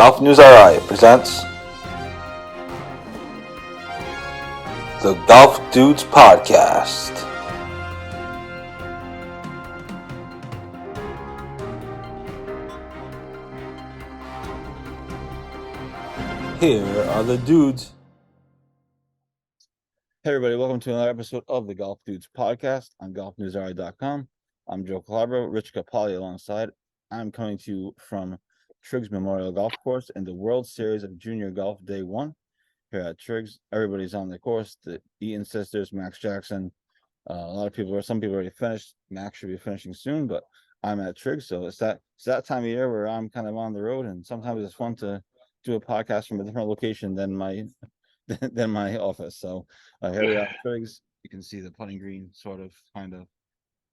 GolfNewsRI presents the Golf Dudes Podcast. Here are the dudes. Hey everybody, welcome to another episode of the Golf Dudes Podcast on GolfNewsRI.com. I'm Joe Calabro, Rich Cappalli alongside. I'm coming to you from Triggs Memorial Golf Course in the World Series of Junior Golf Day 1 here at Triggs. Everybody's on the course. The Eaton sisters, Max Jackson, a lot of people, some people already finished. Max should be finishing soon, but I'm at Triggs, so it's that time of year where I'm kind of on the road, and sometimes it's fun to do a podcast from a different location than my office. So here we are at Triggs. You can see the putting green, sort of, kind of.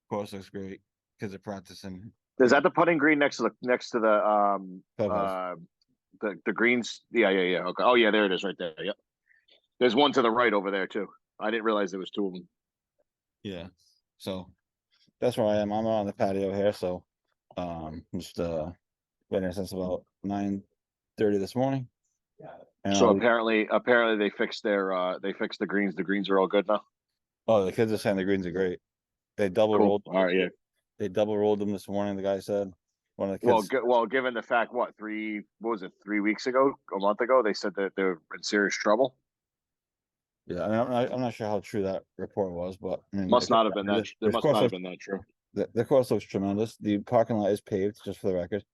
Course looks great. Kids are practicing. Is that the putting green next to the greens? Yeah. Okay. Oh yeah, there it is right there. Yep. There's one to the right over there too. I didn't realize there was two of them. Yeah. So that's where I am. I'm on the patio here. So just been here since about 9:30 this morning. And so apparently they fixed the greens. The greens are all good now. Oh, the kids are saying the greens are great. They double rolled. All right, yeah. They double rolled them this morning. The guy said one of the kids. Well, given the fact, 3 weeks ago, a month ago, they said that they're in serious trouble. Yeah, I'm not sure how true that report was, but I mean, must not have been that true. The course looks tremendous. The parking lot is paved, just for the record.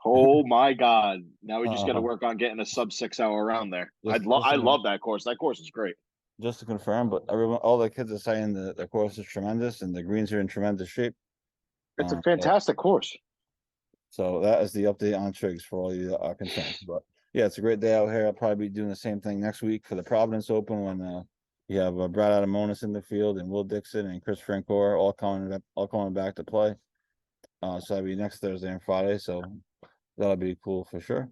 Oh my God! Now we just got to work on getting a sub 6 hour round there. I love that course. That course is great. Just to confirm, but all the kids are saying the course is tremendous and the greens are in tremendous shape. It's a fantastic course. So that is the update on Triggs for all you that are concerned. But yeah, it's a great day out here. I'll probably be doing the same thing next week for the Providence Open when you have Brad Adamonis in the field and Will Dixon and Chris Francoeur all coming back to play. So that'll be next Thursday and Friday. So that'll be cool for sure.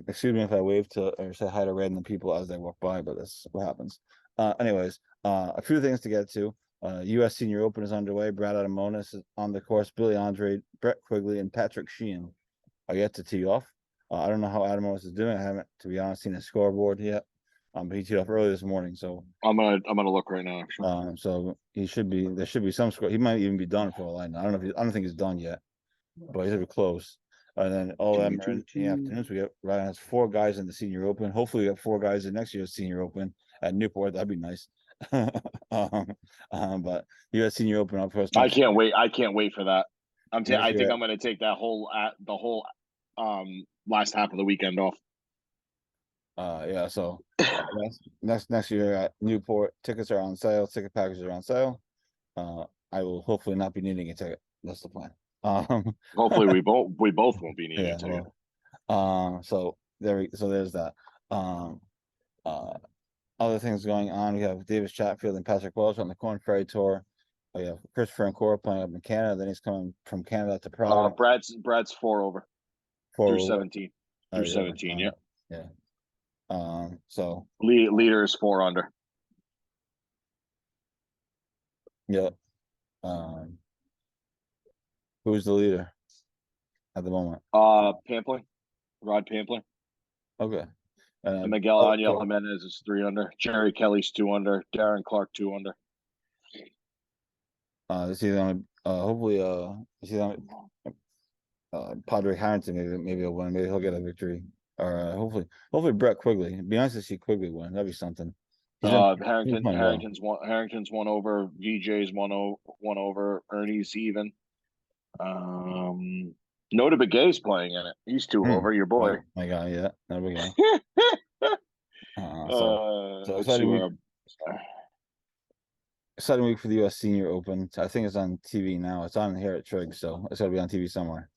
Excuse me if I wave to or say hi to random people as they walk by, but that's what happens. Anyways, a few things to get to. U.S. Senior Open is underway. Brad Adamonis is on the course. Billy Andre, Brett Quigley, and Patrick Sheehan are yet to tee off. I don't know how Adamonis is doing. I haven't, to be honest, seen his scoreboard yet. But he teed off early this morning, so I'm gonna look right now. Actually, so there should be some score. He might even be done for all I know. I don't think he's done yet, but he's gonna be close. And then all that in the afternoons, we got Ryan has 4 guys in the Senior Open. Hopefully, we got 4 guys in next year's Senior Open at Newport. That'd be nice. But U.S. Senior Open up first. I can't wait for that. I think I'm going to take that whole last half of the weekend off. Yeah. So next year at Newport, tickets are on sale. Ticket packages are on sale. I will hopefully not be needing a ticket. That's the plan. Hopefully we both won't be needing a ticket. So there's that. Other things going on. We have Davis Chatfield and Patrick Welch on the Corn Ferry Tour. We have Chris Francoeur playing up in Canada. Then he's coming from Canada to Providence. Brad's 4 over. Through 17. Through 17, yeah. Yeah. So leader is 4 under. Yeah. Who's the leader at the moment? Pampler. Rod Pampler. Okay. And Miguel Angel Jimenez is 3 under. Jerry Kelly's 2 under. Darren Clark 2 under. Is he on? Hopefully, is he on? Padre Harrington maybe he'll win. Maybe he'll get a victory. Or hopefully Brett Quigley. It'd be nice to see Quigley win. That'd be something. Harrington's 1 over. VJ's 1 over. Ernie's even. Nota Begay's playing in it. He's 2 over. Your boy. Oh my God, yeah. There we go. So exciting week for the U.S. Senior Open. I think it's on TV now. It's on here at Triggs, so it's got to be on TV somewhere.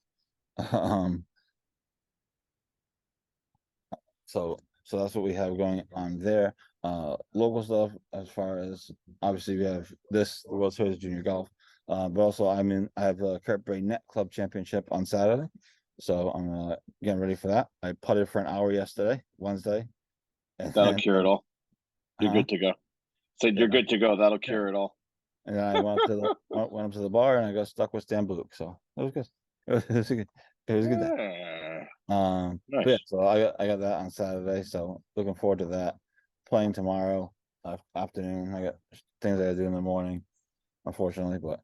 So that's what we have going on there. Local stuff as far as obviously we have the World Series of Junior Golf. But also I have the Kurt Bray Net Club Championship on Saturday. So I'm getting ready for that. I putted for an hour Wednesday. That'll cure it all. You're good to go. You're good to go. That'll cure it all. And then I went up to the bar and I got stuck with Stan Blue. So it was good. It was a good day. But yeah, Nice. so I got that on Saturday, so looking forward to that. Playing tomorrow afternoon. I got things I gotta do in the morning, unfortunately, but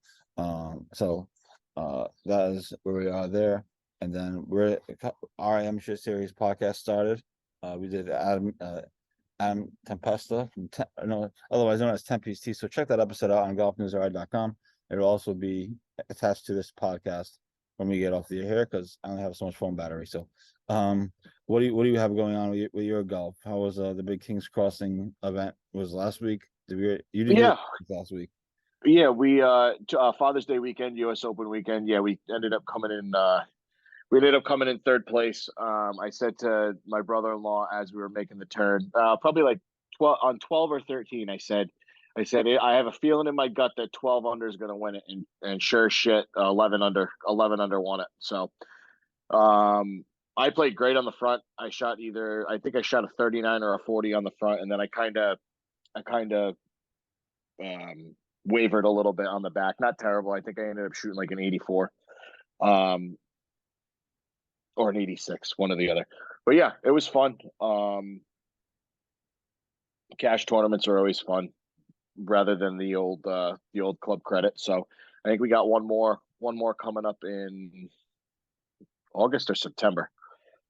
so that is where we are there. And then our amateur series podcast started. We did Adam Tempesta from no, otherwise known as Tempe's Tea. So check that episode out on GolfNewsRI.com. It'll also be attached to this podcast when we get off the air here because I only have so much phone battery. So, what do you have going on with your golf? How was the big Kings Crossing event? Was last week? You didn't do it Yeah, last week? yeah. We Father's Day weekend, U.S. Open weekend. Yeah, we ended up coming in. We ended up coming in third place. I said to my brother-in-law as we were making the turn, probably like 12 or 13. I said, I have a feeling in my gut that 12 under is going to win it, and sure as shit, 11 under won it. So, I played great on the front. I think I shot a 39 or a 40 on the front, and then I kind of wavered a little bit on the back. Not terrible. I think I ended up shooting like an 84. Or an 86, one or the other. But yeah, it was fun. Cash tournaments are always fun rather than the old club credit. So I think we got one more coming up in August or September.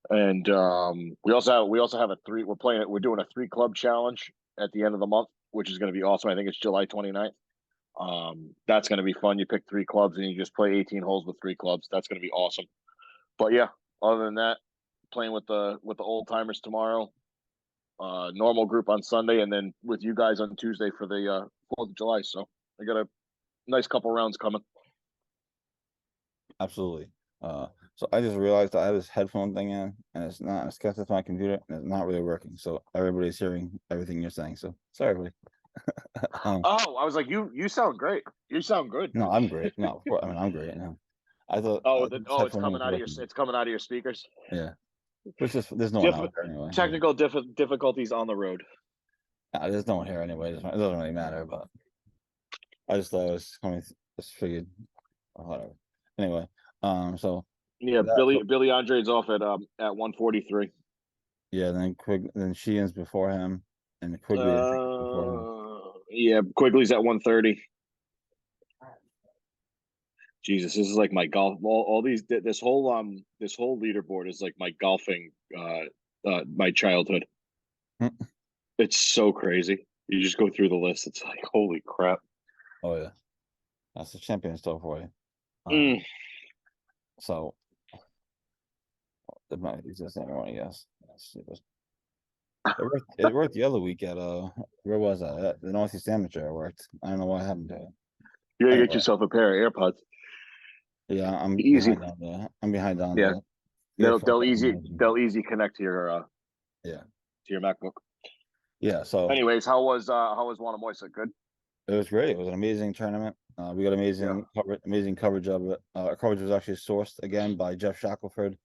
And we also have we're doing a 3 club challenge at the end of the month, which is going to be awesome. I think it's July 29th. That's going to be fun. You pick 3 clubs and you just play 18 holes with 3 clubs. That's going to be awesome. But yeah, other than that, playing with the old timers tomorrow, normal group on Sunday, and then with you guys on Tuesday for the 4th of July. So I got a nice couple rounds coming. Absolutely. So I just realized I have this headphone thing in, and it's connected to my computer, and it's not really working. So everybody's hearing everything you're saying. So sorry, everybody. Oh, I was like, you sound great. You sound good. No, I'm great. No, of course. I mean, I'm great now. I thought this It's headphone coming was out of working. it's coming out of your speakers. Yeah, which is there's no one Diff- out here anyway. difficulties on the road. There's no one here anyway. It doesn't really matter. But I just thought it was coming. Just figured, whatever. Anyway, so Yeah, that Billy Andre's off at 143. yeah. Then Sheehan's before him, and Quigley I think is before him. Yeah, Quigley's at 130. Jesus, this is like my golf. All these this whole leaderboard is like my golfing my childhood. Hmm. It's so crazy. You just go through the list. It's like holy crap. Oh yeah, that's the champion stuff for you. Mm. So it might be just anyone, I guess. It worked the other week at where was that? At the Northeast Amateur it worked. I don't know what happened to it. You gotta get Anyway, yourself a pair of AirPods. yeah, Easy. I'm behind on Yeah, the earphone technology. they'll easy connect Yeah. to your MacBook. Yeah, so Anyways, how was Wanamoisa? Good. it was great. It was an amazing tournament. We got Yeah. amazing coverage of it. Our coverage was actually sourced again by Jeff Shackelford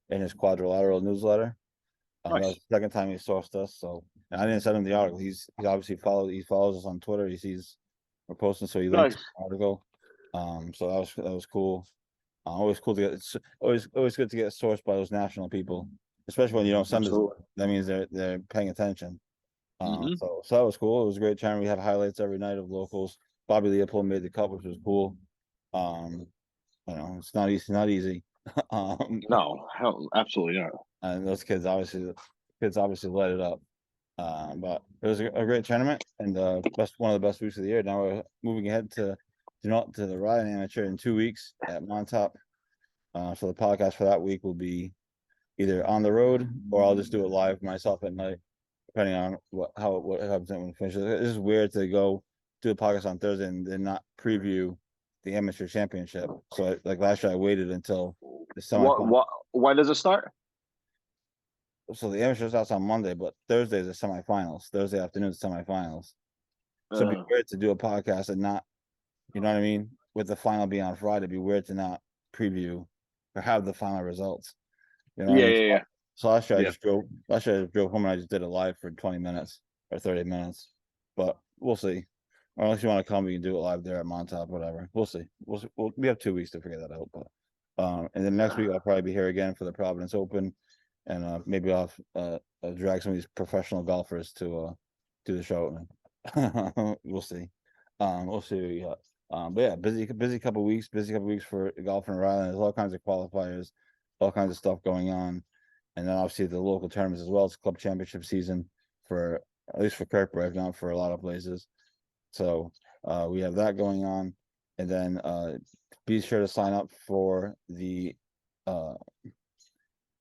in his Quadrilateral newsletter. That was Nice. the second time he sourced us. So and I didn't send him the article. He's obviously he follows us on Twitter. He sees we're posting, so he linked to Nice. the article. So that was cool. Always cool to get. It's always good to get sourced by those national people, especially when you don't send us. Absolutely. That means they're paying attention. Mm-hmm. So that was cool. It was a great time. We had highlights every night of locals. Bobby Leopold made the cut, which was cool. It's not easy. um, No, hell, absolutely not. and those kids obviously light it up. But it was a great tournament and one of the best weeks of the year. Now we're moving ahead to the Ryan Amateur in 2 weeks at Montauk. So the podcast for that week will be either on the road or I'll just do it live myself at night, depending on what happens when we finish. This is weird to go do a podcast on Thursday and then not preview the amateur championship. So like last year, I waited until the semifinal. When does it start? So the amateur starts on Monday, but Thursday is the semifinals. Thursday afternoon is semifinals. So it'd be weird to do a podcast and not, you know what I mean? With the final being on Friday, it'd be weird to not preview or have the final results. You know what I Yeah, mean? yeah, So last year I yeah. just drove. Last year I just drove home and I just did it live for 20 minutes or 30 minutes. But we'll see. Or unless you want to come, we can do it live there at Montauk, whatever. We'll see. We have 2 weeks to figure that out. But and then next week I'll probably be here again for the Providence Open. and maybe I'll drag some of these professional golfers to do the show. We'll see. We'll see what we got. But yeah, busy couple weeks for golf in Rhode Island. There's all kinds of qualifiers, all kinds of stuff going on, and then obviously the local tournaments as well. It's club championship season for at least for Kirkbride, if not for a lot of places. So we have that going on, and then be sure to sign up for the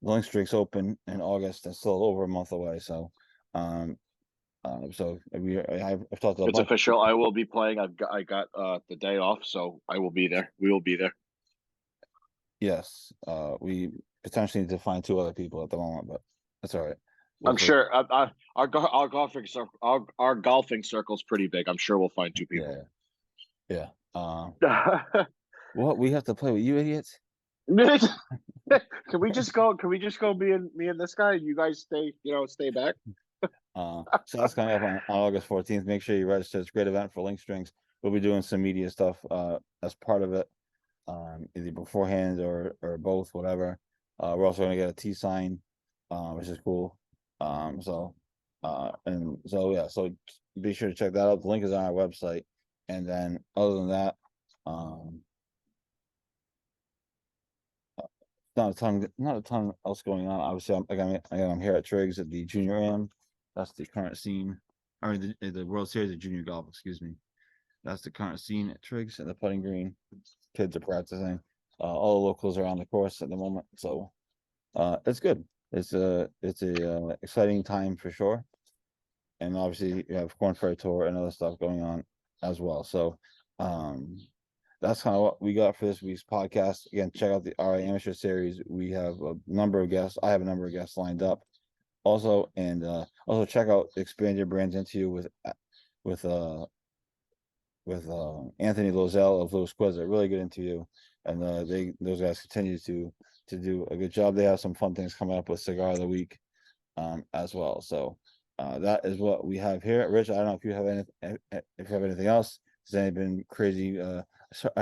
Link Streaks Open in August. That's still over a month away. So so I've talked to a It's bunch. official. I will be playing. I got the day off, so I will be there. We will be there. Yes, we potentially need to find 2 other people at the moment, but that's all right. I'm sure our golfing circle, our golfing circle's pretty big. I'm sure we'll find 2 people. Yeah. What we have to play with you idiots? Can we just go? Can we just go? Me and this guy. You guys stay back. So that's coming up on August 14th. Make sure you register. It's a great event for Link Strings. We'll be doing some media stuff as part of it, either beforehand or both, whatever. We're also gonna get a T sign, which is cool. And so yeah, so be sure to check that out. The link is on our website. And then other than that, not a ton else going on. Obviously, I'm here at Triggs at the Junior Am. That's the current scene. I mean, the World Series of Junior Golf, excuse me. That's the current scene at Triggs at the putting green. Kids are practicing. All the locals are on the course at the moment, so it's good. It's a exciting time for sure. And obviously, you have Corn Ferry Tour and other stuff going on as well. So that's kind of what we got for this week's podcast. Again, check out the RA Amateur Series. We have a number of guests. I have a number of guests lined up also, and also check out Expand Your Brands Into You with Anthony Lozelle of Louis Quiz. A really good interview, and those guys continue to do a good job. They have some fun things coming up with Cigar of the Week as well. So that is what we have here. Rich, I don't know if you have anything else. Has anything been crazy? I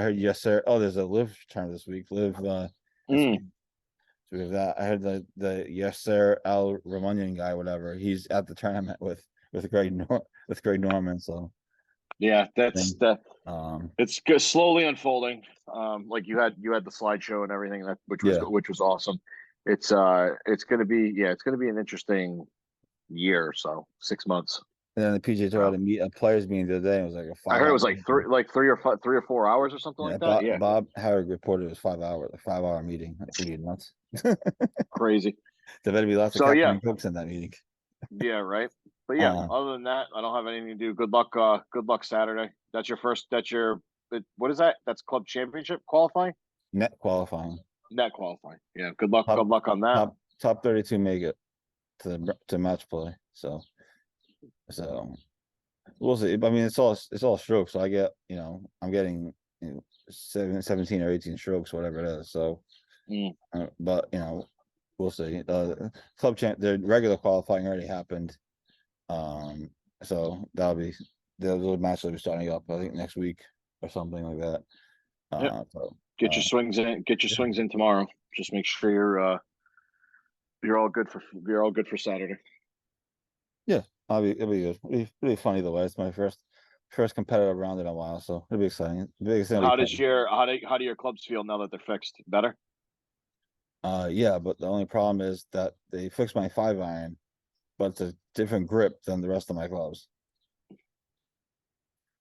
heard yes, sir. Oh, there's a live term this week. Live. So we have that. I heard the yes, sir, Al Ramunian guy, whatever. He's at the tournament with Greg Norman. So yeah, it's slowly unfolding. Like you had the slideshow and everything which was awesome. It's gonna be an interesting year or so, 6 months. And then the PGA Tour had a players meeting the other day. It was like a 5 I heard it was like 3 or 4 hours or something like that. Yeah, Bob Howard reported it was 5 hours, a 5-hour meeting. That's pretty nuts. Crazy. There better be lots of Captain Cooks in that meeting. Yeah, right. But yeah, other than that, I don't have anything to do. Good luck Saturday. What is that? That's club championship qualifying? Net qualifying. Yeah. Good luck on that. Top 32 make it to match play. So we'll see. I mean, it's all strokes. So I get, I'm getting 17 or 18 strokes, whatever it is. So, but we'll see. The regular qualifying already happened. So the match will be starting up, I think, next week or something like that. So get your swings in. Get your swings in tomorrow. Just make sure you're all good for Saturday. Yeah, it'll be good. It'll be fun either way. It's my first competitive round in a while, so it'll be exciting. How do your clubs feel now that they're fixed? Better? Yeah, but the only problem is that they fixed my 5-iron, but it's a different grip than the rest of my clubs.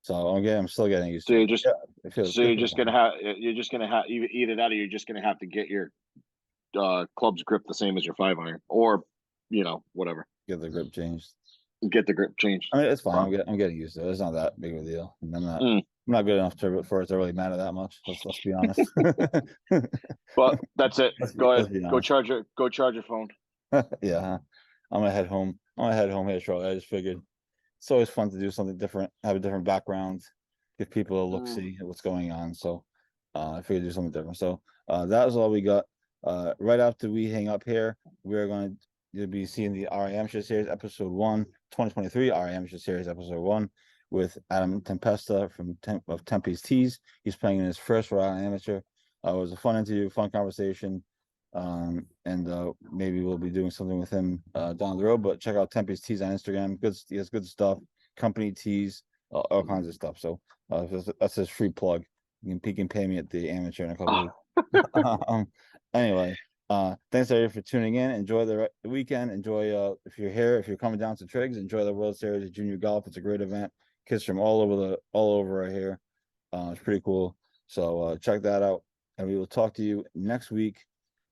So I'm still getting used to it. You're just gonna have either that or you're just gonna have to get your club's grip the same as your 5-iron, or whatever. Get the grip changed. I mean, it's fine. I'm getting used to it. It's not that big of a deal. And I'm not good enough for it to really matter that much. Let's be honest. But that's it. Go ahead. Go charge your phone. Yeah, I'm gonna head home. Here shortly. I just figured it's always fun to do something different, have a different background, give people a look, see what's going on. So I figured do something different. So that was all we got. Right after we hang up here, we're going to be seeing the RA Amateur Series episode 1, 2023 RA Amateur Series episode 1 with Adam Tempesta of Tempe's Tees. He's playing in his first Rhode Island Amateur. It was a fun interview, fun conversation. And maybe we'll be doing something with him down the road. But check out Tempe's Tees on Instagram. He has good stuff, company tees, all kinds of stuff. So that's his free plug. He can pay me at the amateur in a couple weeks. Anyway, thanks everybody for tuning in. Enjoy the weekend. Enjoy if you're coming down to Triggs, enjoy the World Series of Junior Golf. It's a great event. Kids from all over right here. It's pretty cool. So check that out. And we will talk to you next week.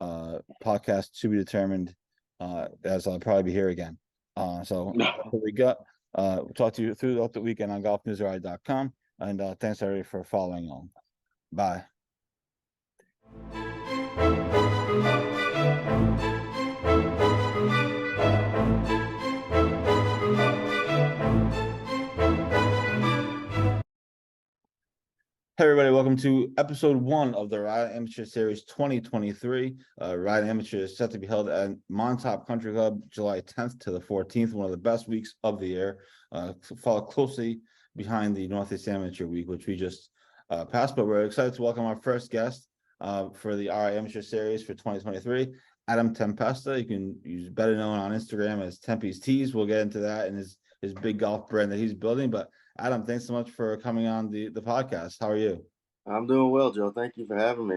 Podcast to be determined, as I'll probably be here again. So what we got. We'll talk to you throughout the weekend on GolfNewsRI.com. And thanks everybody for following on. Bye. Hey everybody, welcome to episode 1 of the Ride Amateur Series 2023. Ride Amateur is set to be held at Montauk Country Club July 10th to the 14th, one of the best weeks of the year. Follow closely behind the Northeast Amateur Week, which we just passed, but we're excited to welcome our first guest for the RI Amateur Series for 2023, Adam Tempesta. He's better known on Instagram as Tempe's Tees. We'll get into that and his big golf brand that he's building, but Adam, thanks so much for coming on the podcast. How are you? I'm doing well, Joe. Thank you for having me.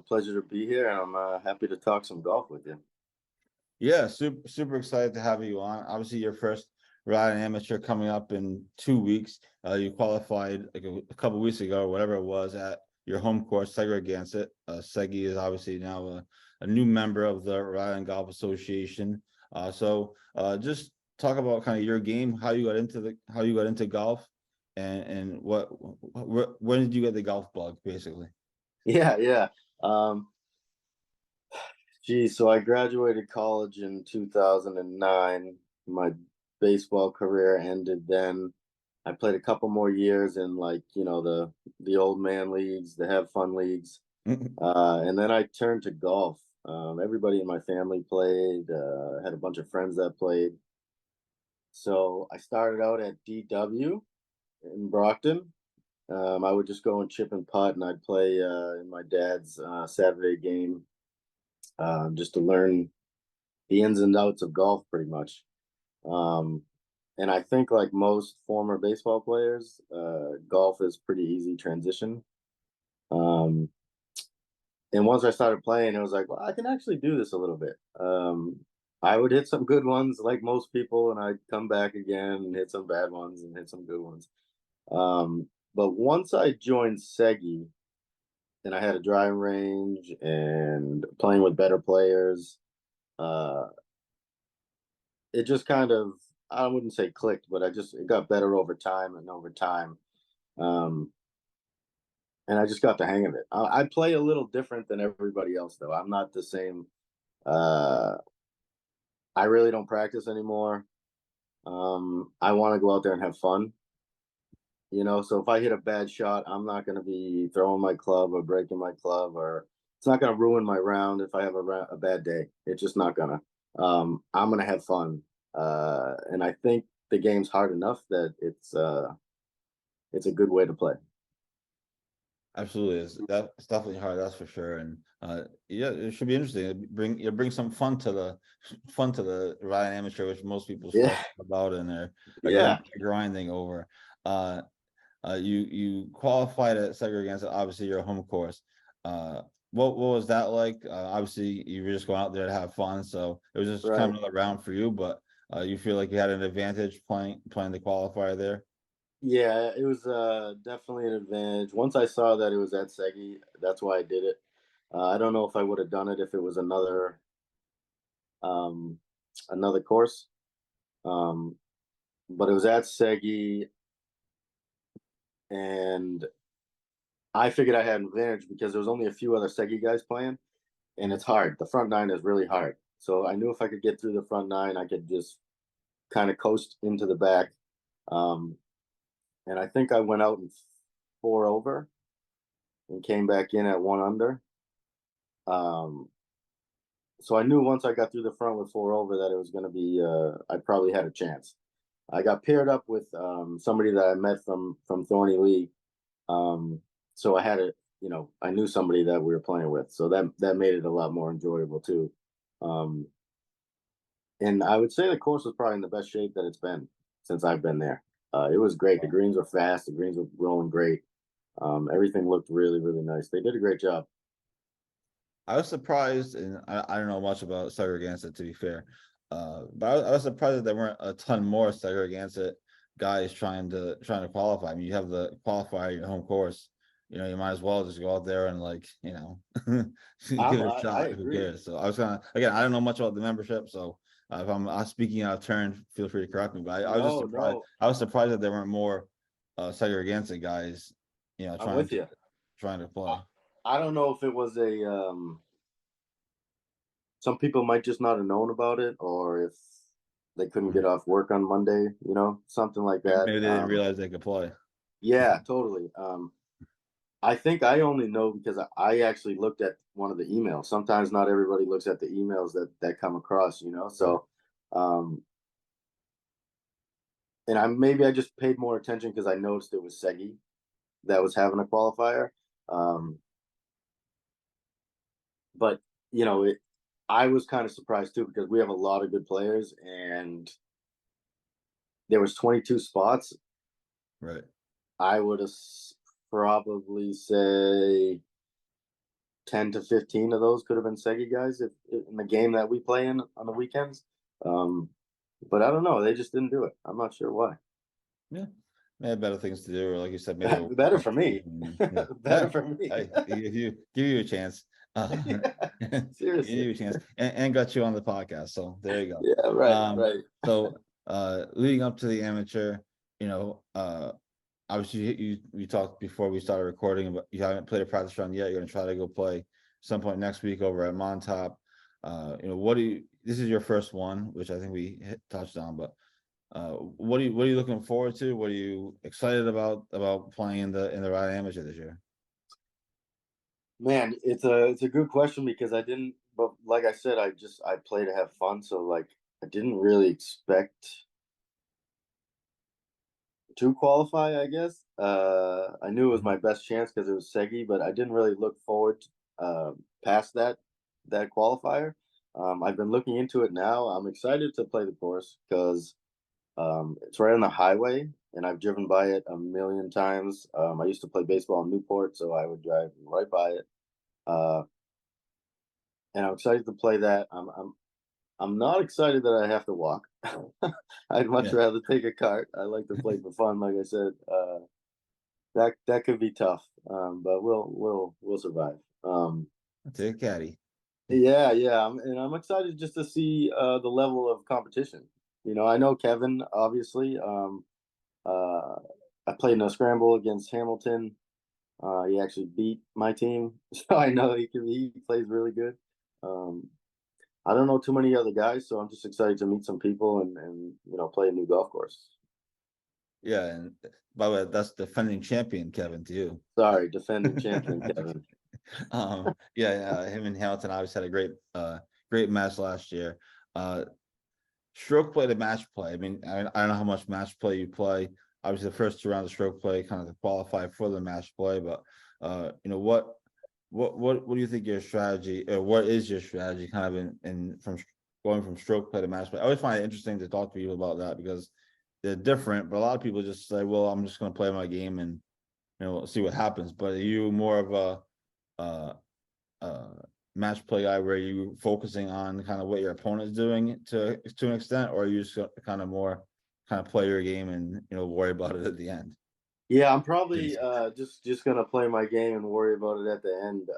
Pleasure to be here. I'm happy to talk some golf with you. Yeah, super excited to have you on. Obviously, your first Ride Amateur coming up in 2 weeks. You qualified like a couple weeks ago, or whatever it was, at your home course, Segregansett. Segi is obviously now a new member of the Ride and Golf Association. So just talk about kind of your game, how you got into golf. And when did you get the golf bug, basically? Yeah. So I graduated college in 2009. My baseball career ended then. I played a couple more years in the old man leagues, the have fun leagues. And then I turned to golf. Everybody in my family played, had a bunch of friends that played. So I started out at DW in Brockton. I would just go and chip and putt, and I'd play in my dad's Saturday game, just to learn the ins and outs of golf, pretty much. And I think, like most former baseball players, golf is pretty easy transition. And once I started playing, it was like, well, I can actually do this a little bit. I would hit some good ones, like most people, and I'd come back again and hit some bad ones and hit some good ones. But once I joined Segi and I had a driving range and playing with better players, it just kind of, I wouldn't say clicked, but it got better over time. And I just got the hang of it. I play a little different than everybody else, though. I'm not the same. I really don't practice anymore. I want to go out there and have fun. So if I hit a bad shot, I'm not going to be throwing my club or breaking my club, or it's not going to ruin my round if I have a bad day. It's just not going to. I'm going to have fun. And I think the game's hard enough that it's a good way to play. Absolutely, it's definitely hard, that's for sure. And yeah, it should be interesting. Bring some fun to the Ride Amateur, which most people stress about, and they're grinding over. You qualified at Segregansett, obviously your home course. What was that like? Obviously you were just going out there to have fun, so it was just kind of another round for you, but you feel like you had an advantage playing the qualifier there? Yeah, it was definitely an advantage. Once I saw that it was at Segi, that's why I did it. I don't know if I would have done it if it was another course. But it was at Segi, and I figured I had an advantage because there was only a few other Segi guys playing, and it's hard. The front nine is really hard. So I knew if I could get through the front nine, I could just kind of coast into the back. And I think I went out in 4 over and came back in at 1 under. So I knew once I got through the front with 4 over that it was going to be, I probably had a chance. I got paired up with somebody that I met from Thorny League. So I had you know, I knew somebody that we were playing with, so that made it a lot more enjoyable too. And I would say the course was probably in the best shape that it's been since I've been there. It was great. The greens were fast. The greens were rolling great. Everything looked really, really nice. They did a great job. I was surprised, and I don't know much about Segregated, to be fair. But I was surprised that there weren't a ton more Segregated guys trying to qualify. I mean, you have the qualifier at your home course. You know, you might as well just go out there and, like, you know, give it a I shot. Who agree. cares? So I was again, I don't know much about the membership, so if I'm speaking out of turn, feel free to correct me. But I was just surprised. No, I was surprised that there weren't more Segregated guys, you know, I'm with you. trying to play. I don't know if it was some people might just not have known about it, or if they couldn't get off work on Monday, you know, something like that. Maybe they didn't realize they could play. Yeah, totally. I think I only know because I actually looked at one of the emails. Sometimes not everybody looks at the emails that come across, you know. So, and maybe I just paid more attention because I noticed it was Segi that was having a qualifier. But you know, I was kind of surprised too because we have a lot of good players, and there was 22 spots. Right. I would have probably say 10 to 15 of those could have been Segi guys if in the game that we play in on the weekends. But I don't know. They just didn't do it. I'm not sure why. Yeah. They had better things to do, or like you said, maybe Better for me. Yeah. Better for me. Hey, give you a chance. Seriously. Give you a chance, and got you on the podcast. So there you go. Yeah, right, right. So leading up to the amateur, you know, obviously you talked before we started recording, but you haven't played a practice round yet. You're gonna try to go play some point next week over at Montauk. You know, this is your first one, which I think we touched on, but what are you looking forward to? What are you excited about playing in the Ride Amateur this year? Man, it's a good question because I didn't, but like I said, I play to have fun. So like I didn't really expect to qualify, I guess. I knew it was my best chance because it was Segi, but I didn't really look forward past that qualifier. I've been looking into it now. I'm excited to play the course because it's right on the highway, and I've driven by it a million times. I used to play baseball in Newport, so I would drive right by it. And I'm excited to play that. I'm not excited that I have to walk. I'd much rather take a cart. I like to play for fun, like I said. That could be tough, but we'll survive. Take a caddy. Yeah, yeah, and I'm excited just to see the level of competition. You know, I know Kevin, obviously. I played in a scramble against Hamilton. He actually beat my team, so I know he plays really good. I don't know too many other guys, so I'm just excited to meet some people and you know, play a new golf course. Yeah, and by the way, that's defending champion Kevin to you. Sorry, defending champion Kevin. Him and Hamilton obviously had a great match last year. Stroke play to match play. I mean, I don't know how much match play you play. Obviously, the first 2 rounds of stroke play kind of to qualify for the match play, but you know, what do you think your strategy, or what is your strategy kind of in from going from stroke play to match play? I always find it interesting to talk to people about that because they're different, but a lot of people just say, well, I'm just going to play my game and, you know, see what happens. But are you more of a match play guy where you focusing on kind of what your opponent's doing to an extent, or are you just kind of play your game and, you know, worry about it at the end? Yeah, I'm probably just gonna play my game and worry about it at the end.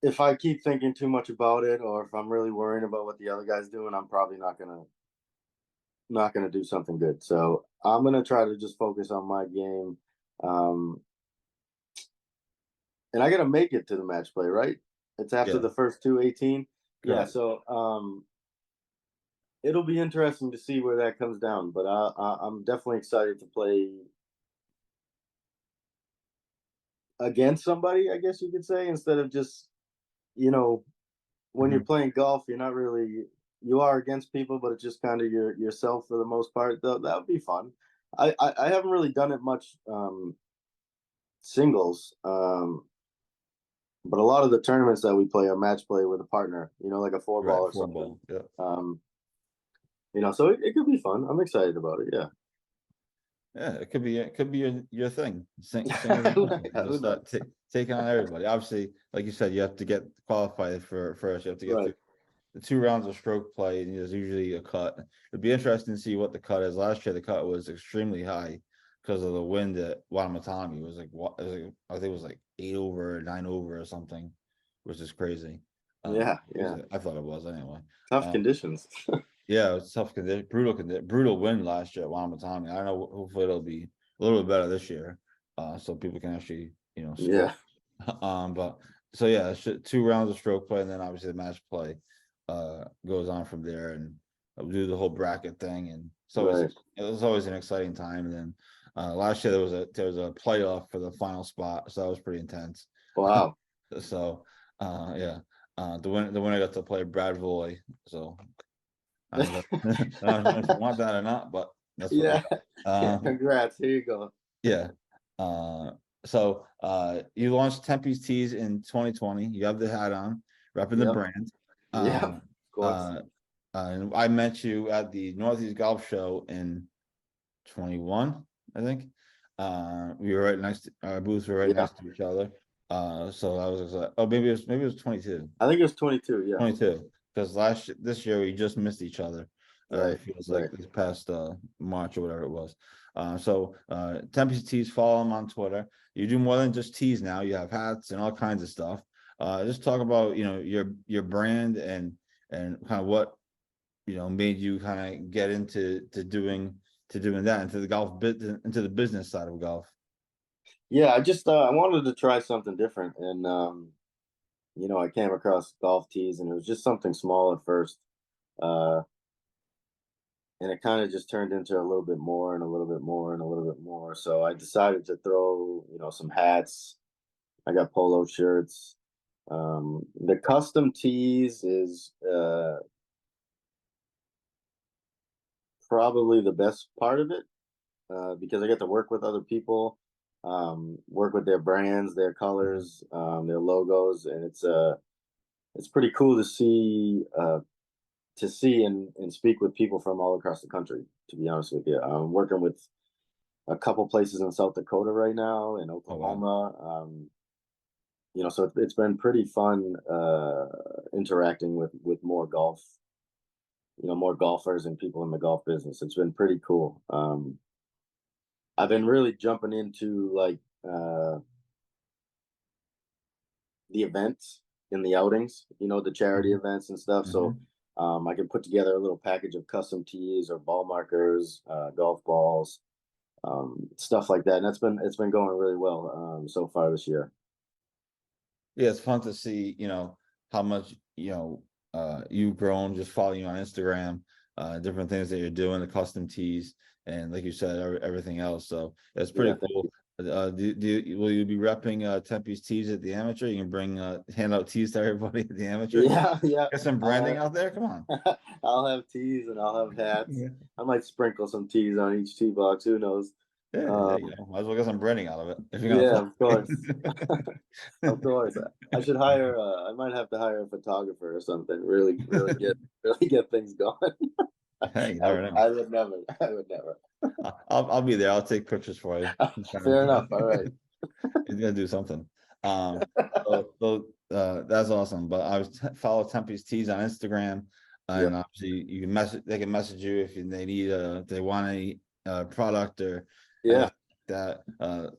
If I keep thinking too much about it, or if I'm really worrying about what the other guy's doing, I'm probably not gonna do something good. So I'm gonna try to just focus on my game. And I gotta make it to the match play, right? It's after the first 218. Yeah, so it'll be interesting to see where that comes down. But I'm definitely excited to play against somebody, I guess you could say, instead of just, you know, when you're playing golf, you're not really, you are against people, but it's just kind of yourself for the most part. That would be fun. I haven't really done it much singles. But a lot of the tournaments that we play are match play with a partner, like a four ball Right, or four something. ball. Yeah. So it could be fun. I'm excited about it. Yeah. Yeah, it could be your thing. Singles and doubles. You just start taking on everybody. Obviously, like you said, you have to get qualified for first. You have to get Right. through the 2 rounds of stroke play, and there's usually a cut. It'd be interesting to see what the cut is. Last year, the cut was extremely high because of the wind at Watamatami. It was like what I think it was like 8 over, 9 over, or something, which is crazy. Yeah. I thought it was anyway. Tough conditions. Yeah, it was tough condition, brutal wind last year at Watamatami. I don't know. Hopefully, it'll be a little bit better this year, so people can actually, score. Yeah. But so yeah, 2 rounds of stroke play, and then obviously the match play goes on from there, and we'll do the whole bracket thing, and so Right. it was always an exciting time. And then last year there was a playoff for the final spot, so that was pretty intense. Wow. So yeah, the winner got to play Brad Voy. So I don't know if you want that or not, but that's what. Yeah. Yeah. Congrats. Here you go. Yeah. So you launched Tempe's Tees in 2020. You have the hat on, repping the Yep. brand. Yeah. Of course. And I met you at the Northeast Golf Show in 21, I think. We were right next to our booths were right Yeah. next to each other. So I was like, oh, maybe it was 22. I think it was 22. Yeah. 22. Because this year we just missed each other. Right. It feels Right. like this past March or whatever it was. Tempe's Tees, follow them on Twitter. You do more than just tees now. You have hats and all kinds of stuff. Just talk about your brand and kind of what made you kind of get into doing that, into the golf business, into the business side of golf. Yeah. I wanted to try something different, and I came across golf tees, and it was just something small at first. Uh, and it kind of just turned into a little bit more and a little bit more and a little bit more. So I decided to throw, some hats. I got polo shirts. The custom tees is probably the best part of it, because I get to work with other people, work with their brands, their colors, their logos, and it's pretty cool to see and speak with people from all across the country. To be honest with you, I'm working with a couple places in South Dakota right now, in Oh, wow. Oklahoma. So it's been pretty fun interacting with more more golfers and people in the golf business. It's been pretty cool. I've been really jumping into like the events in the outings, the charity events and stuff. So I can put together a little package of custom tees or ball markers, golf balls, stuff like that. And it's been going really well so far this year. Yeah, it's fun to see, how much, you've grown, just following you on Instagram, different things that you're doing, the custom tees, and like you said, everything else. So that's pretty cool. Will you be repping Tempe's tees at the amateur? You can bring hand out tees to everybody at the amateur. Yeah. Get some branding out there. Come on. I'll have tees and I'll have hats. Yeah. I might sprinkle some tees on each tee box. Who knows? Yeah, might as well get some branding out of it if you're Yeah, gonna of course. Of course. I should hire I might have to hire a photographer or something. Really get things going. Hey, you never know. I would never. I would never. I'll be there. I'll take pictures for you. Fair enough. All right. He's gonna do something. That's awesome. But I was follow Tempe's Tees on Instagram, and obviously you can message. They can message you if they need if they want any product or that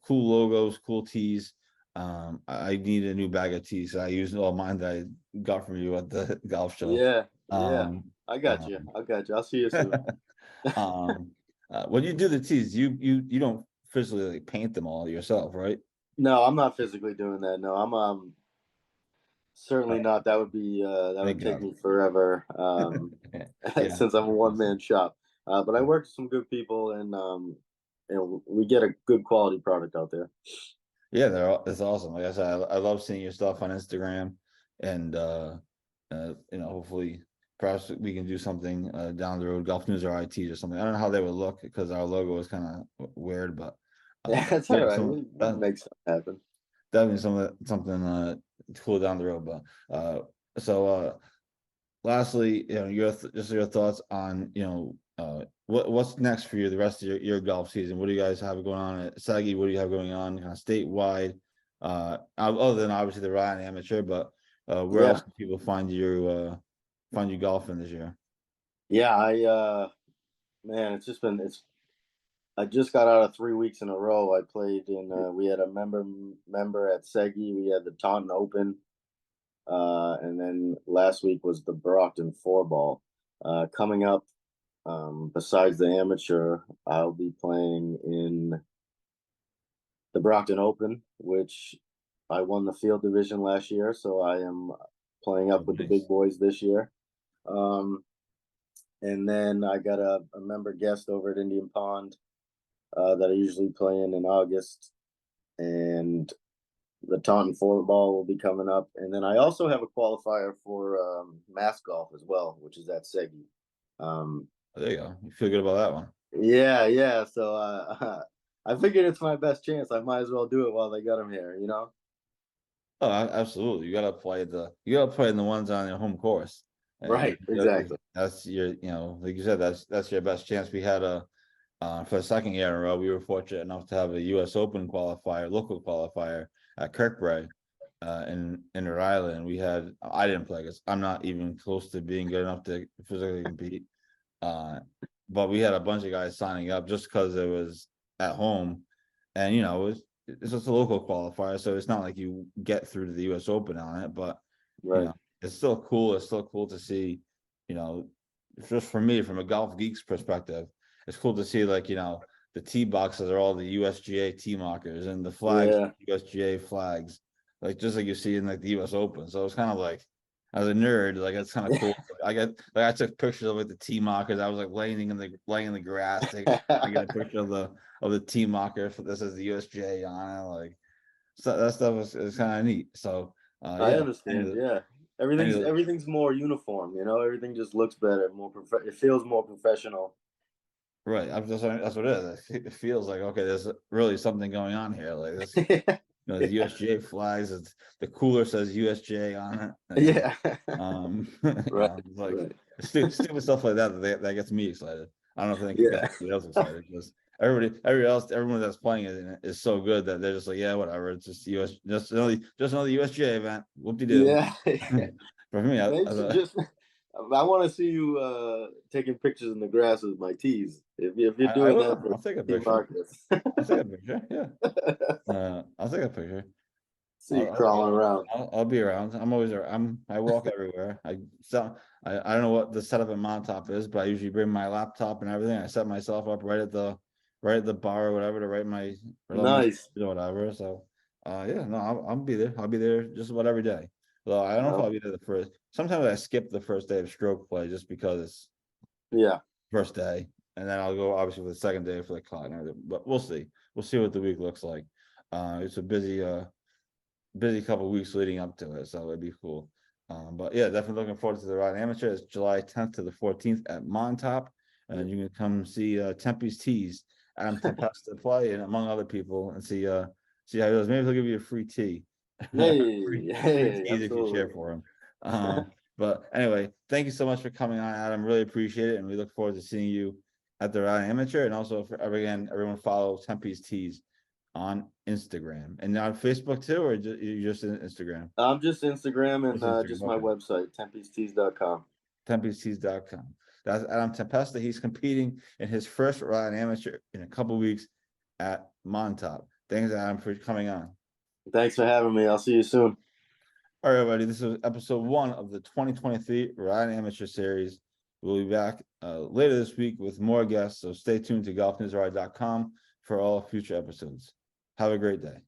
cool logos, cool tees. I need a new bag of tees. I used all mine that I got from you at the golf show. Yeah. I got you. I'll see you soon. When you do the tees, you don't physically like paint them all yourself, right? No, I'm not physically doing that. No, I'm certainly not. That would take me forever. Since I'm a one-man shop. But I work with some good people, and we get a good quality product out there. Yeah, it's awesome. Like I said, I love seeing your stuff on Instagram, and hopefully perhaps we can do something down the road, Golf News or IT or something. I don't know how they would look because our logo is kind of weird, but Yeah, it's all right. We'll make something happen. definitely something cool down the road. But lastly, just your thoughts on what's next for you the rest of your golf season. What do you guys have going on at Saggy? What do you have going on kind of statewide? Other than obviously the Ryan Amateur, but where else can people find you golfing this year? Yeah, man, I just got out of 3 weeks in a row. I played in we had a member at Segi, we had the Taunton Open, and then last week was the Brockton 4-ball. Coming up, besides the amateur, I'll be playing in the Brockton Open, which I won the field division last year, so I am playing up with the big boys this year. And then I got a member guest over at Indian Pond that I usually play in August, and the Taunton 4-ball will be coming up. And then I also have a qualifier for Mass Golf as well, which is at Segi. There you go. You feel good about that one? Yeah. So I figured it's my best chance. I might as well do it while they got them here, Oh, absolutely. You gotta play in the ones on your home course. Right, exactly. That's your, like you said, that's your best chance. We had for the second year in a row, we were fortunate enough to have a U.S. Open qualifier, local qualifier at Kirkbride, in Rhode Island. I didn't play because I'm not even close to being good enough to physically compete. But we had a bunch of guys signing up just because it was at home, and it's just a local qualifier, so it's not like you get through to the U.S. Open on it, but Right. it's still cool. It's still cool to see, just for me, from a golf geek's perspective, it's cool to see the tee boxes are all the USGA tee markers and the flags, USGA flags, just like you see in the U.S. Open. So it's kind of like, as a nerd, it's kind of cool. I took pictures of the tee markers. I was laying in the grass. I get a picture of the tee marker for this as the USGA on it. So that stuff is kind of neat. So I understand. Everything's more uniform. Everything just looks better, it feels more professional. Right. That's what it is. It feels like, okay, there's really something going on here. Like this, the USGA flags. The cooler says USGA on it. Right. Stupid stuff like that gets me excited. I don't know if they can get anybody else excited because everyone that's playing it is so good that they're just like, yeah, whatever. It's just just another USGA event. Whoop-de-doo. Yeah. For me, I want to see you taking pictures in the grass with my tees. If you're doing that, I'll take a picture. I'll take a picture. Yeah. I'll take a picture. See you crawling around. I'll be around. I'm always around. I walk everywhere. I don't know what the setup at Montauk is, but I usually bring my laptop and everything. I set myself up right at the bar or whatever to write my nice or whatever. So I'll be there. I'll be there just about every day. Well, I don't know if I'll be there the first. Sometimes I skip the first day of stroke play just because it's first day, and then I'll go obviously for the second day for the cut and everything. But we'll see. We'll see what the week looks like. It's a busy couple of weeks leading up to it, so it'd be cool. But yeah, definitely looking forward to the Ride Amateur. It's July 10th to the 14th at Montauk, and you can come see Tempe's Tees, Adam Tempesta play, and among other people, and see how he does. Maybe he'll give you a free tee. Free tees if you share for him. But anyway, thank you so much for coming on, Adam. Really appreciate it, and we look forward to seeing you at the Ride Amateur, and also everyone follow Tempe's Tees on Instagram and on Facebook too, or you just in Instagram? I'm just Instagram and just my website, tempestees.com. Tempestees.com. That's Adam Tempesta. He's competing in his first Ride Amateur in a couple weeks at Montauk. Thanks, Adam, for coming on. Thanks for having me. I'll see you soon. All right, everybody. This is episode 1 of the 2023 Ride Amateur series. We'll be back later this week with more guests, so stay tuned to GolfNewsRI.com for all future episodes. Have a great day.